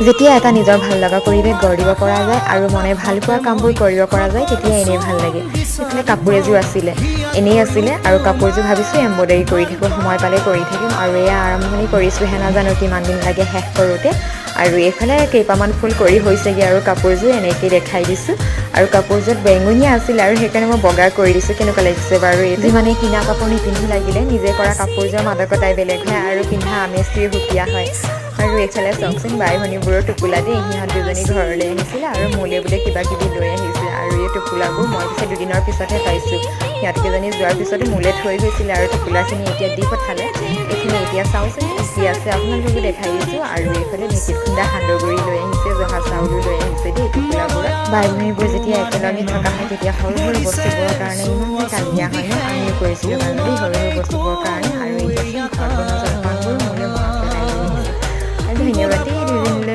যেতিয়া এটা নিজৰ ভাল লগা পৰিৱেশ গঢ় দিব পৰা যায় আৰু মনে ভাল পোৱা কামবোৰ কৰিব পৰা যায় তেতিয়া এনেই ভাল লাগে সেইফালে কাপোৰ এযোৰ আছিলে এনেই আছিলে আৰু কাপোৰযোৰ ভাবিছোঁ এম্ব্ৰইডাৰী কৰি থাকোঁ সময় পালে কৰি থাকিম আৰু এয়া আৰম্ভণি কৰিছোঁহে নাজানো কিমান দিন লাগে শেষ কৰোঁতে আৰু এইফালে কেইপামান ফুল কৰি হৈছেগৈ আৰু কাপোৰযোৰ এনেকৈ দেখাই দিছোঁ আৰু কাপোৰযোৰত বেঙুনীয়া আছিলে আৰু সেইকাৰণে মই বগা কৰি দিছোঁ কেনেকুৱা লাগিছে বাৰু এই যিমানে কিনা কাপোৰ নিপিন্ধি লাগিলে নিজে কৰা কাপোৰযোৰ মাদকতাই বেলেগ হয় আৰু পিন্ধা আমেজটোৱে সুকীয়া হয় আৰু এইফালে চাওকচোন বাই ভনীবোৰৰ টোপোলা দি সিহঁত দুজনী ঘৰলৈ আহিছিলে আৰু মোলে বোলে কিবা কিবি লৈ আহিছিলে আৰু এই টোপোলাবোৰ মই পিছে দুদিনৰ পিছতহে পাইছোঁ সিহঁতকেইজনী যোৱাৰ পিছতে মোলে থৈ গৈছিলে আৰু টোপোলাখিনি এতিয়া দি পঠালে এইখিনি এতিয়া চাওঁচোন কি আছে আপোনালোককো দেখাই দিছোঁ আৰু এইফালে ঢেঁকীত খুন্দা সান্দহগুড়ি লৈ আহিছে জহা চাউলো লৈ আহিছে দেই টোপোলাবোৰত বাই ভনীবোৰ যেতিয়া একেলগে থকা হয় তেতিয়া সৰু সৰু বস্তুবোৰৰ কাৰণে ইমান যে কালিয়া হয় ন আমিও কৰিছিলোঁ বাৰু দেই সৰু সৰু বস্তুবোৰৰ কাৰণে আৰু এতিয়া ঘৰত বনোৱা জলপানবোৰ মোলৈ মনত পেলাই লৈ আহিছে আৰু ধন্যবাদ দেই দুজনী